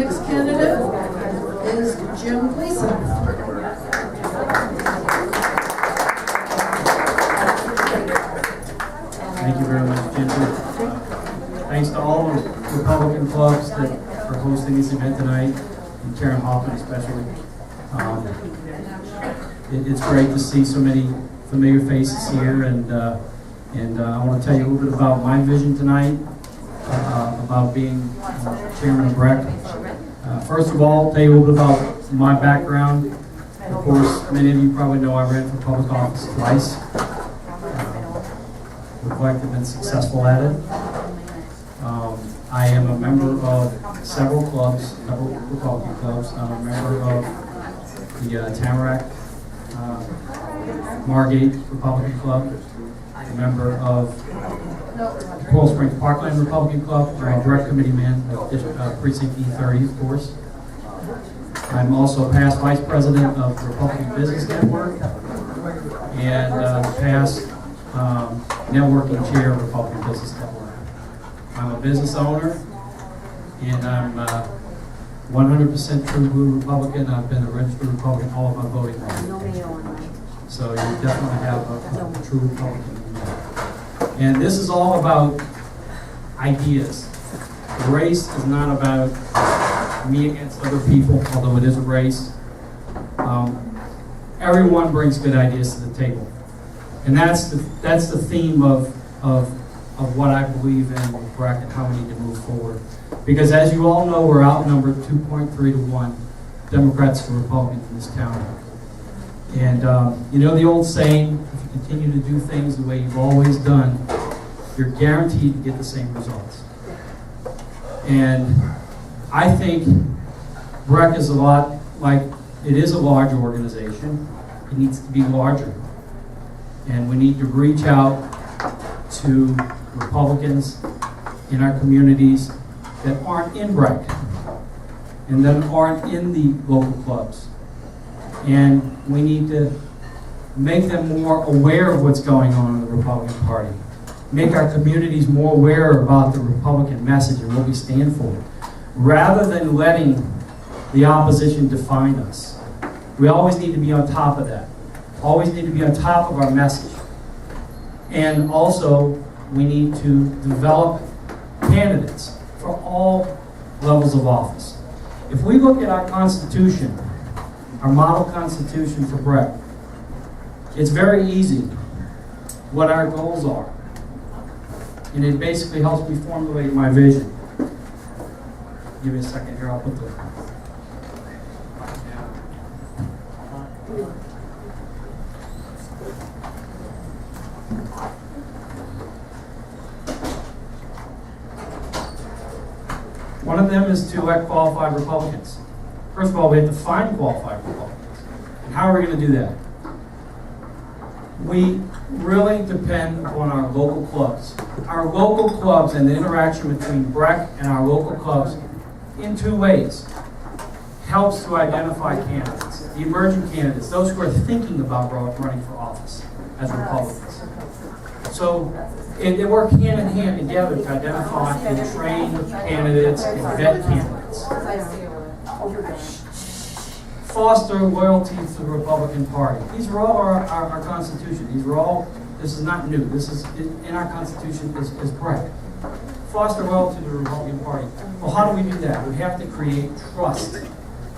next candidate is Jim Gleason. Thank you very much, Ginger. Thanks to all the Republican clubs that are hosting this event tonight, and Karen Hoffman especially. It's great to see so many familiar faces here, and I want to tell you a little bit about my vision tonight, about being chairman of BREC. First of all, I'll tell you a little bit about my background. Of course, many of you probably know I ran for public office twice. I've been successful at it. I am a member of several clubs, several Republican clubs. I'm a member of the Tamarack Margate Republican Club. I'm a member of Coral Springs Parkland Republican Club. I'm a direct committee man of Precinct E30, of course. I'm also past vice president of the Republican Business Network and past networking chair of Republican Business Network. I'm a business owner, and I'm 100% true blue Republican. I've been a registered Republican all of my voting life. So you definitely have a true Republican. And this is all about ideas. The race is not about me against other people, although it is a race. Everyone brings good ideas to the table. And that's the theme of what I believe in with BREC and how we need to move forward. Because as you all know, we're outnumbered 2.3 to 1, Democrats to Republicans in this town. And you know the old saying, if you continue to do things the way you've always done, you're guaranteed to get the same results. And I think BREC is a lot like, it is a large organization. It needs to be larger. And we need to reach out to Republicans in our communities that aren't in BREC and that aren't in the local clubs. And we need to make them more aware of what's going on in the Republican Party. Make our communities more aware about the Republican message and what we stand for, rather than letting the opposition define us. We always need to be on top of that. Always need to be on top of our message. And also, we need to develop candidates for all levels of office. If we look at our Constitution, our model Constitution for BREC, it's very easy what our goals are. And it basically helps me formulate my vision. Give me a second here, I'll put the... One of them is to elect qualified Republicans. First of all, we have to find qualified Republicans. And how are we going to do that? We really depend upon our local clubs. Our local clubs and the interaction between BREC and our local clubs in two ways helps to identify candidates, the emerging candidates, those who are thinking about running for office as Republicans. So they work hand in hand together to identify and train candidates and vet candidates. Foster loyalty to the Republican Party. These are all our Constitution. This is not new. This is in our Constitution is BREC. Foster loyalty to the Republican Party. Well, how do we do that? We have to create trust.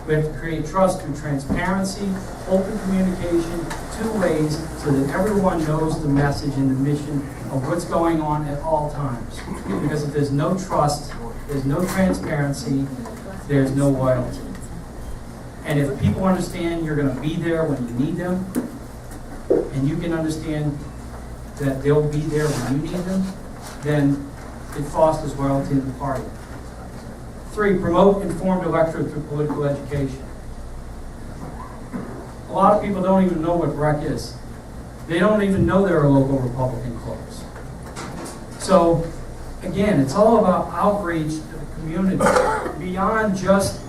We have to create trust through transparency, open communication, two ways, so that everyone knows the message and the mission of what's going on at all times. Because if there's no trust, there's no transparency, there's no loyalty. And if people understand you're going to be there when you need them, and you can understand that they'll be there when you need them, then it fosters loyalty in the party. 3, promote informed electorate through political education. A lot of people don't even know what BREC is. They don't even know there are local Republican clubs. So, again, it's all about outreach to the community, beyond just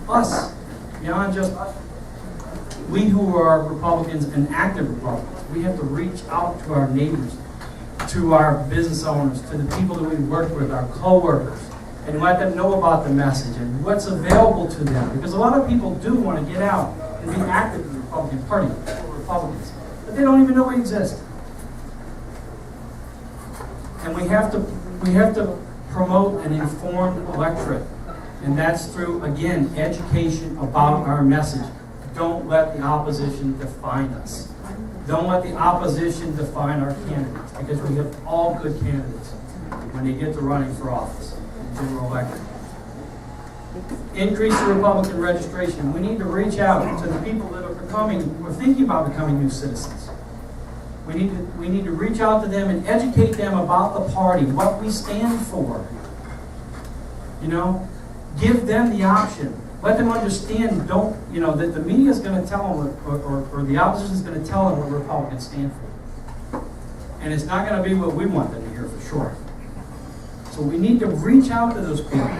us. Beyond just us. We who are Republicans and active Republicans, we have to reach out to our neighbors, to our business owners, to the people that we work with, our co-workers, and let them know about the message and what's available to them. Because a lot of people do want to get out and be active in the Republican Party, Republicans, but they don't even know we exist. And we have to promote an informed electorate, and that's through, again, education about our message. Don't let the opposition define us. Don't let the opposition define our candidates, because we have all good candidates when they get to running for office, general election. Increase the Republican registration. We need to reach out to the people that are thinking about becoming new citizens. We need to reach out to them and educate them about the party, what we stand for. You know, give them the option. Let them understand, that the media is going to tell them, or the opposition is going to tell them what Republicans stand for. And it's not going to be what we want them to hear for sure. So we need to reach out to those people.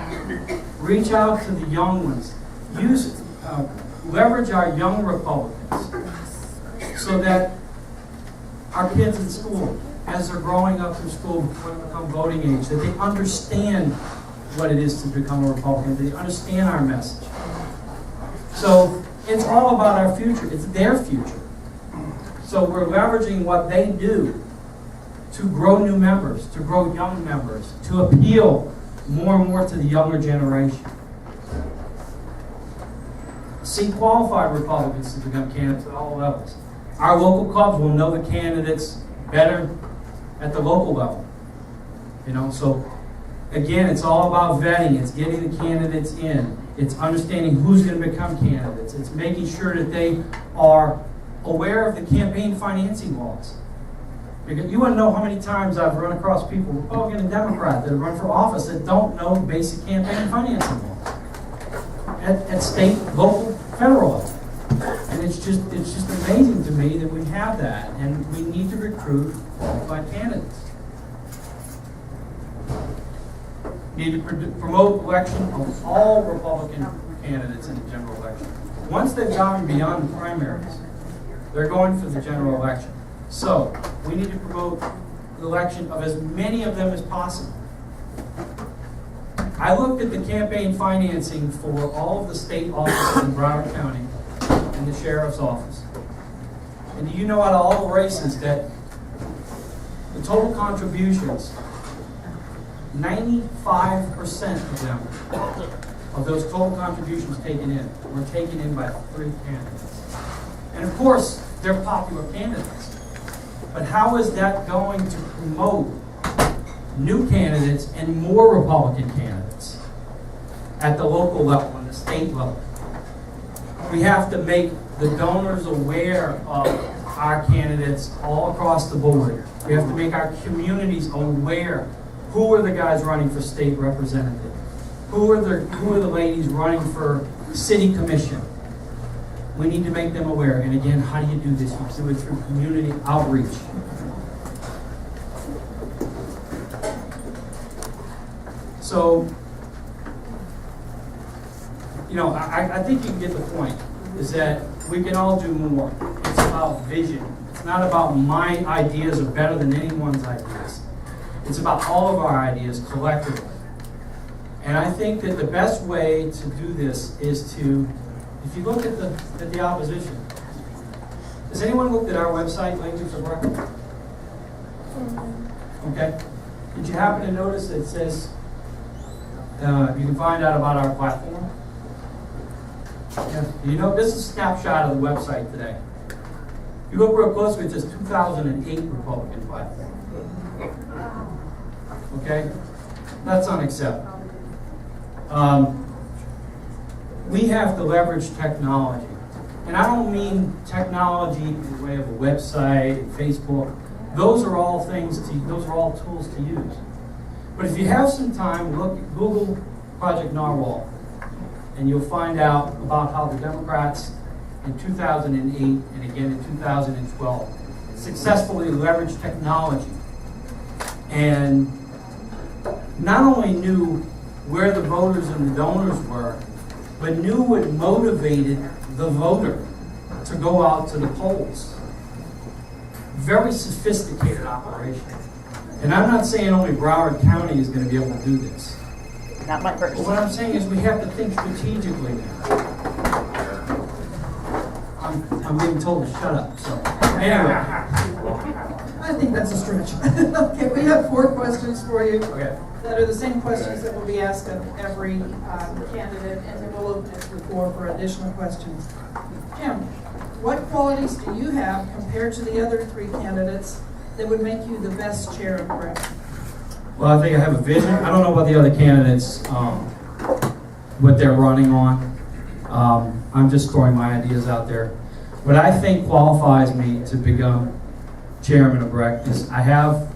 Reach out to the young ones. Leverage our young Republicans so that our kids in school, as they're growing up in school, when they become voting age, that they understand what it is to become a Republican. They understand our message. So it's all about our future. It's their future. So we're leveraging what they do to grow new members, to grow young members, to appeal more and more to the younger generation. Seek qualified Republicans to become candidates at all levels. Our local clubs will know the candidates better at the local level. So again, it's all about vetting. It's getting the candidates in. It's understanding who's going to become candidates. It's making sure that they are aware of the campaign financing laws. Because you want to know how many times I've run across people, Republican and Democrat, that run for office that don't know basic campaign financing laws at state, local, federal level. And it's just amazing to me that we have that, and we need to recruit qualified candidates. Need to promote election of all Republican candidates in the general election. Once they've gone beyond the primaries, they're going for the general election. So we need to promote the election of as many of them as possible. I looked at the campaign financing for all of the state offices in Broward County and the sheriff's office. And do you know out of all the races that the total contributions, 95% of them, of those total contributions taken in, were taken in by 3 candidates. And of course, they're popular candidates. But how is that going to promote new candidates and more Republican candidates at the local level and the state level? We have to make the donors aware of our candidates all across the board. We have to make our communities aware. Who are the guys running for state representative? Who are the ladies running for city commission? We need to make them aware. And again, how do you do this? You do it through community outreach. So, I think you can get the point, is that we can all do more. It's about vision. It's not about my ideas are better than anyone's ideas. It's about all of our ideas collectively. And I think that the best way to do this is to, if you look at the opposition, has anyone looked at our website, Language of Record? Okay. Did you happen to notice that it says you can find out about our platform? Yeah. This is a snapshot of the website today. If you look real closely, it says 2008 Republican platform. Okay? That's unacceptable. We have to leverage technology. And I don't mean technology in the way of a website, Facebook. Those are all tools to use. But if you have some time, Google Project Narwhal, and you'll find out about how the Democrats in 2008 and again in 2012 successfully leveraged technology and not only knew where the voters and the donors were, but knew what motivated the voter to go out to the polls. Very sophisticated operation. And I'm not saying only Broward County is going to be able to do this. Not my purse. Well, what I'm saying is we have to think strategically now. I'm being told to shut up, so. Anyway. I think that's a stretch. Okay, we have 4 questions for you Okay. that are the same questions that will be asked of every candidate, and then we'll open it to the floor for additional questions. Jim, what qualities do you have compared to the other 3 candidates that would make you the best chair of BREC? Well, I think I have a vision. I don't know what the other candidates, what they're running on. I'm just throwing my ideas out there. What I think qualifies me to become chairman of BREC is I have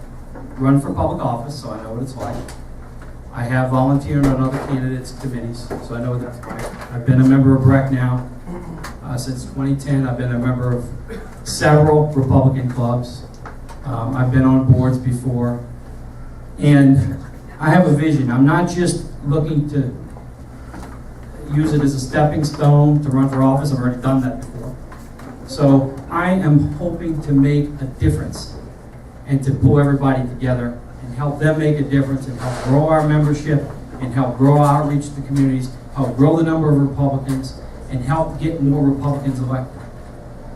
run for public office, so I know what it's like. I have volunteered on other candidates' committees, so I know what that's like. I've been a member of BREC now since 2010. I've been a member of several Republican clubs. I've been on boards before. And I have a vision. I'm not just looking to use it as a stepping stone to run for office. I've already done that before. So I am hoping to make a difference and to pull everybody together and help them make a difference and help grow our membership and help grow our outreach to communities, help grow the number of Republicans, and help get more Republicans elected.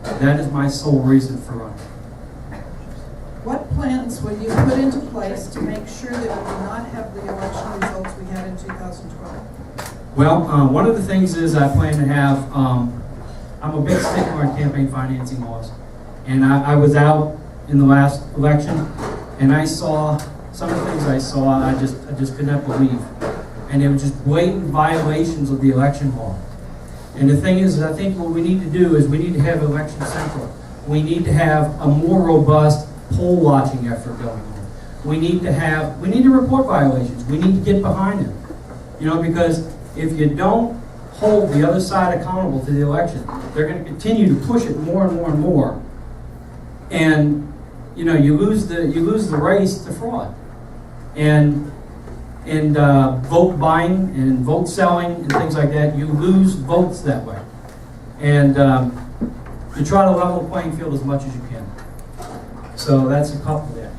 That is my sole reason for running. What plans will you put into place to make sure that we do not have the election results we had in 2012? Well, one of the things is I plan to have, I'm a big stickler on campaign financing laws. And I was out in the last election, and I saw, some of the things I saw, I just could not believe. And it was just blatant violations of the election law. And the thing is, I think what we need to do is we need to have Election Central. We need to have a more robust poll watching effort going on. We need to report violations. We need to get behind them. You know, because if you don't hold the other side accountable to the election, they're going to continue to push it more and more and more. And you know, you lose the race to fraud. And vote buying and vote selling and things like that, you lose votes that way. And you try to level the playing field as much as you can. So that's a couple there.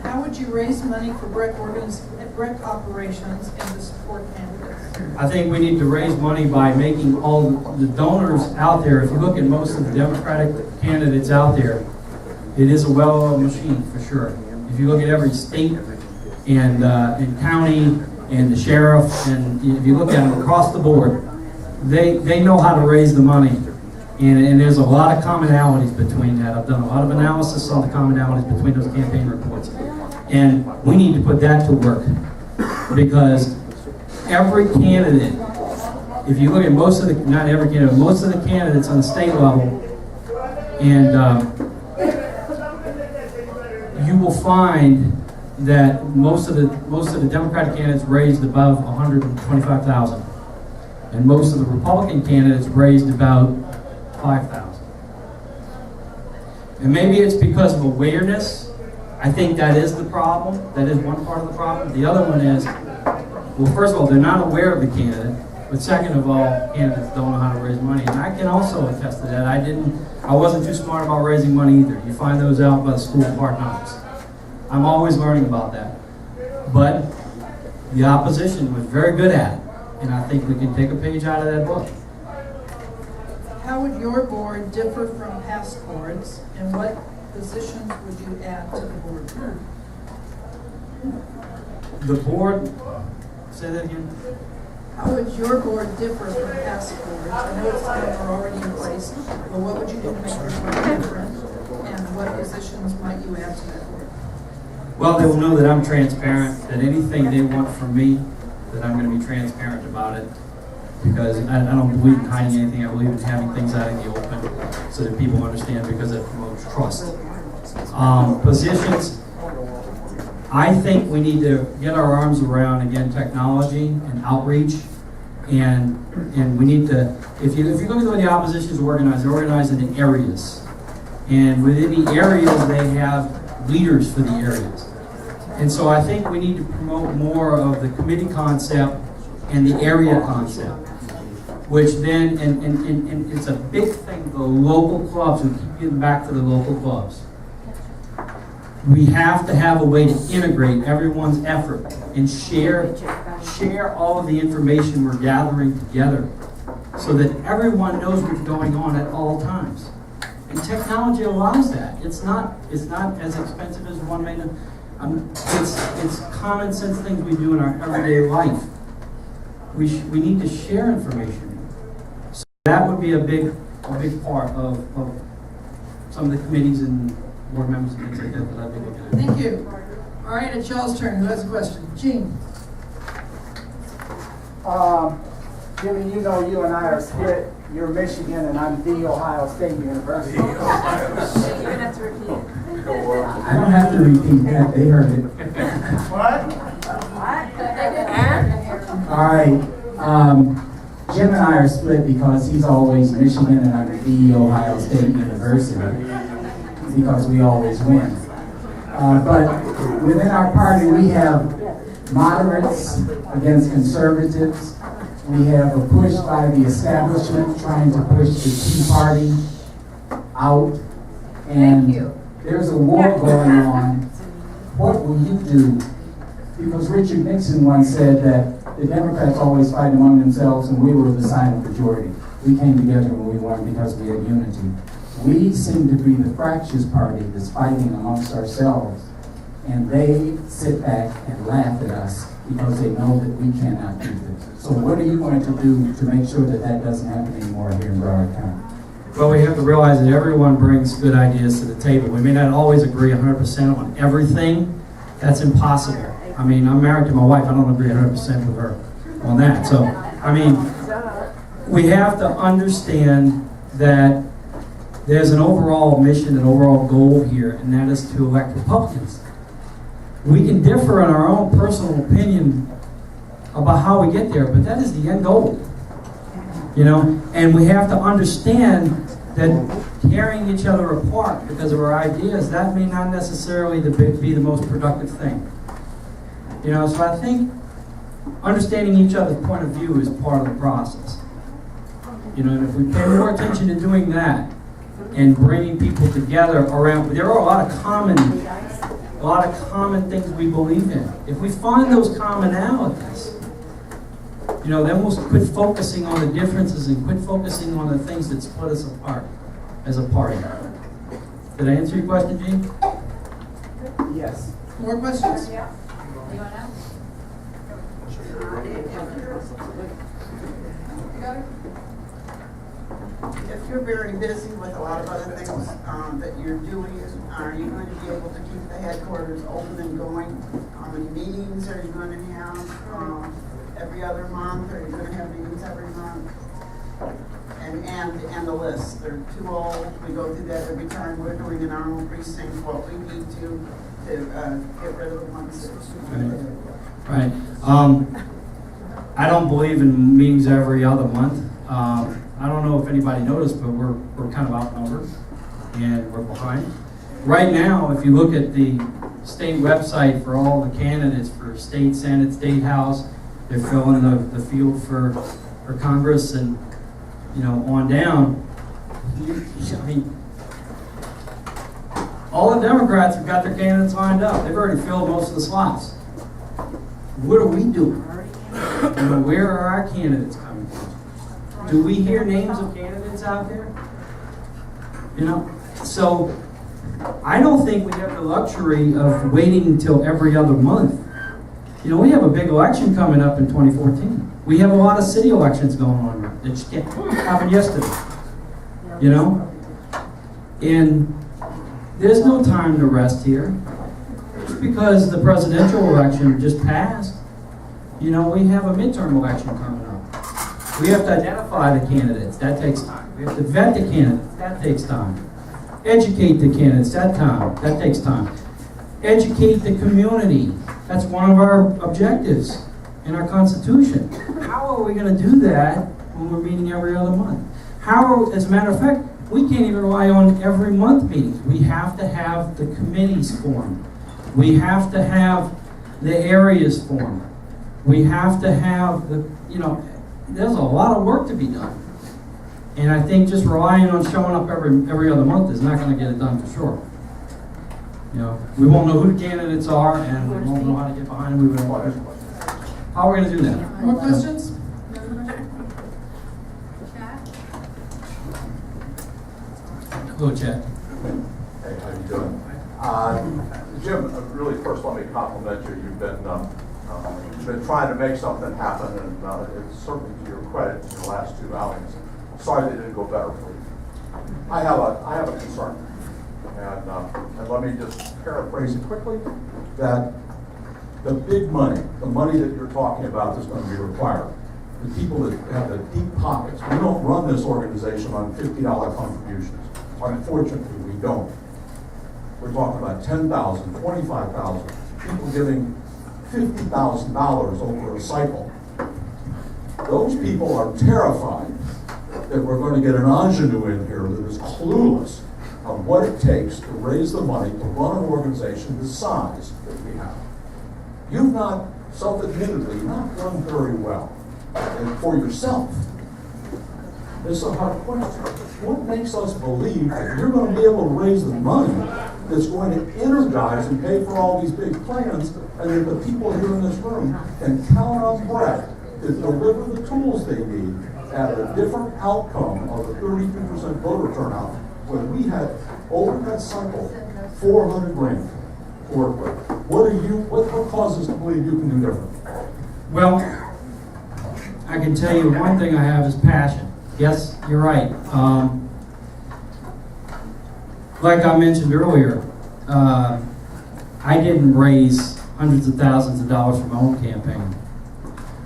How would you raise money for BREC operations and to support candidates? I think we need to raise money by making all the donors out there. If you look at most of the Democratic candidates out there, it is a well-oiled machine for sure. If you look at every state and county and the sheriff, and if you look at them across the board, they know how to raise the money. And there's a lot of commonalities between that. I've done a lot of analysis on the commonalities between those campaign reports. And we need to put that to work. Because every candidate, if you look at most of the, not every candidate, most of the candidates on the state level, and you will find that most of the Democratic candidates raised above 125,000. And most of the Republican candidates raised about 5,000. And maybe it's because of awareness. I think that is the problem. That is one part of the problem. The other one is, well, first of all, they're not aware of the candidate. But second of all, candidates don't know how to raise money. And I can also attest to that. I wasn't too smart about raising money either. You find those out by the school of hard knocks. I'm always learning about that. But the opposition was very good at it. And I think we can take a page out of that book. How would your board differ from past boards, and what positions would you add to the board? The board, say that again? How would your board differ from past boards? I know some are already in place, but what would you do to make your board different? And what positions might you add to that board? Well, they will know that I'm transparent, that anything they want from me, that I'm going to be transparent about it. Because I don't believe in hiding anything. I believe in having things out in the open so that people understand, because it promotes trust. Positions, I think we need to get our arms around, again, technology and outreach. And we need to, if you look at the way the opposition is organized, they're organized into areas. And within the areas, they have leaders for the areas. And so I think we need to promote more of the committee concept and the area concept, which then, and it's a big thing, the local clubs, we keep getting back to the local clubs. We have to have a way to integrate everyone's effort and share all of the information we're gathering together so that everyone knows what's going on at all times. And technology allows that. It's not as expensive as one may know. It's common sense things we do in our everyday life. We need to share information. So that would be a big part of some of the committees and board members and things like that I'd be looking at. Thank you. All right, it's y'all's turn. Who has a question? Gene. Jimmy, you know you and I are split. You're Michigan and I'm the Ohio State University. You're gonna have to repeat it. I don't have to repeat that, they heard it. What? All right, Jim and I are split because he's always Michigan and I'm the Ohio State University because we always win. But within our party we have moderates against conservatives. We have a push by the establishment trying to push the Tea Party out. And there's a war going on. What will you do? Because Richard Nixon once said that the Democrats always fight among themselves and we were the silent majority. We came together when we won because we had unity. We seem to be the fractious party that's fighting amongst ourselves. And they sit back and laugh at us because they know that we cannot do this. So what are you going to do to make sure that that doesn't happen anymore here in Broward County? Well, we have to realize that everyone brings good ideas to the table. We may not always agree 100% on everything. That's impossible. I mean, I'm married to my wife. I don't agree 100% with her on that. So, I mean, we have to understand that there's an overall mission, an overall goal here, and that is to elect Republicans. We can differ in our own personal opinion about how we get there, but that is the end goal. You know, and we have to understand that tearing each other apart because of our ideas, that may not necessarily be the most productive thing. You know, so I think understanding each other's point of view is part of the process. You know, and if we pay more attention to doing that and bringing people together around, there are a lot of common things we believe in. If we find those commonalities, you know, then we'll quit focusing on the differences and quit focusing on the things that split us apart as a party. Did I answer your question, Gene? Yes. More questions? Yeah. You want to? If you're very busy with a lot of other things that you're doing, are you going to be able to keep the headquarters open and going? How many meetings are you going to have every other month? Are you going to have meetings every month? And the list. They're too old. We go through that every time we're doing an armed precinct. What we need to get rid of the ones that Right. I don't believe in meetings every other month. I don't know if anybody noticed, but we're kind of outnumbered and we're behind. Right now, if you look at the state website for all the candidates for state senate, state house, they're filling the field for Congress and, you know, on down. I mean, all the Democrats have got their candidates lined up. They've already filled most of the slots. What are we doing? You know, where are our candidates coming from? Do we hear names of candidates out there? You know, so I don't think we have the luxury of waiting until every other month. You know, we have a big election coming up in 2014. We have a lot of city elections going on that just happened yesterday. You know, and there's no time to rest here. Just because the presidential election just passed, you know, we have a midterm election coming up. We have to identify the candidates. That takes time. We have to vet the candidates. That takes time. Educate the candidates. That takes time. Educate the community. That's one of our objectives in our Constitution. How are we going to do that when we're meeting every other month? As a matter of fact, we can't even rely on every month meetings. We have to have the committees formed. We have to have the areas formed. We have to have there's a lot of work to be done. And I think just relying on showing up every other month is not going to get it done for sure. You know, we won't know who the candidates are, and we won't know how to get behind them. We won't. How are we going to do that? More questions? Hello, Chad. Hey, how you doing? Jim, really first let me compliment you. You've been trying to make something happen, and it's certainly to your credit in your last two outings. Sorry they didn't go better for you. I have a concern, and let me just paraphrase it quickly, that the big money, the money that you're talking about that's going to be required, the people that have the deep pockets, we don't run this organization on $50 contributions. Unfortunately, we don't. We're talking about $10,000, $25,000, people giving $50,000 over a cycle. Those people are terrified that we're going to get an ingenue in here that is clueless of what it takes to raise the money to run an organization the size that we have. You've not, self-admittedly, not done very well. And for yourself, it's a hard question. What makes us believe that you're going to be able to raise the money that's going to energize and pay for all these big plans, and that the people here in this room can count on BREC to deliver the tools they need at a different outcome of the 32% voter turnout when we had, over that cycle, 400 grand to work with? What causes to believe you can do different? Well, I can tell you one thing I have is passion. Yes, you're right. Like I mentioned earlier, I didn't raise hundreds of thousands of dollars for my own campaign.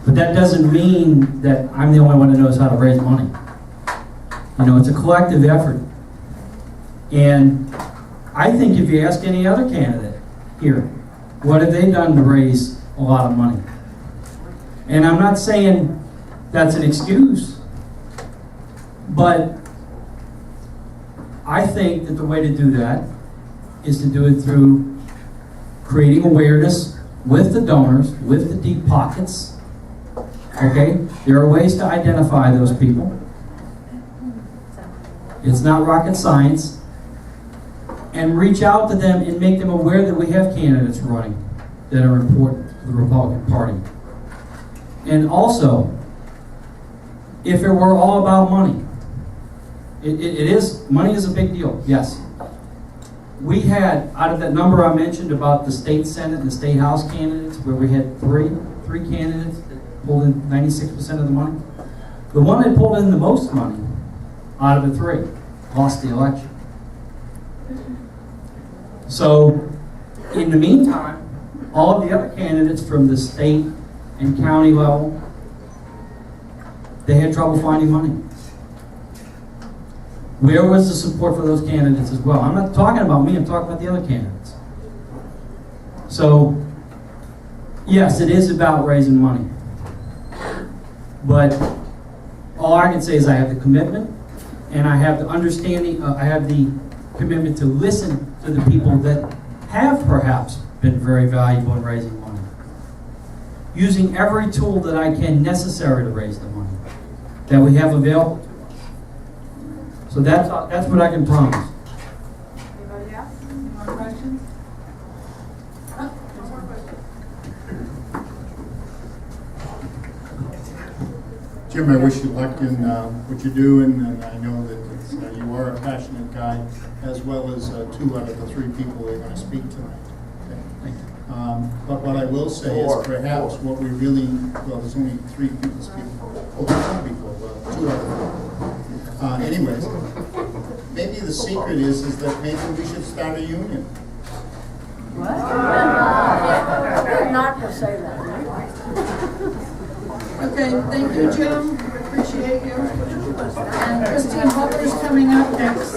But that doesn't mean that I'm the only one that knows how to raise money. You know, it's a collective effort. And I think if you ask any other candidate here, what have they done to raise a lot of money? And I'm not saying that's an excuse, but I think that the way to do that is to do it through creating awareness with the donors, with the deep pockets. Okay? There are ways to identify those people. It's not rocket science. And reach out to them and make them aware that we have candidates running that are important to the Republican Party. And also, if it were all about money, money is a big deal, yes. We had, out of that number I mentioned about the state Senate and the state House candidates, where we had three candidates that pulled in 96% of the money, the one that pulled in the most money out of the three lost the election. So, in the meantime, all of the other candidates from the state and county level, they had trouble finding money. Where was the support for those candidates as well? I'm not talking about me, I'm talking about the other candidates. So, yes, it is about raising money. But all I can say is I have the commitment, and I have the understanding, I have the commitment to listen to the people that have perhaps been very valuable in raising money. Using every tool that I can necessary to raise the money that we have available to us. So that's what I can promise. Anybody else? Any more questions? No more questions. Jim, I wish you luck in what you're doing, and I know that you are a passionate guy, as well as 2 out of the 3 people that are going to speak tonight. Okay? Thank you. But what I will say is perhaps what we really, well, there's only 3 people speaking. Oh, there's 2 people, 2 out of 4. Anyways, maybe the secret is that maybe we should start a union. What? You're not to say that. Okay, thank you, Jim. Appreciate you. And Christine Butler's coming up next.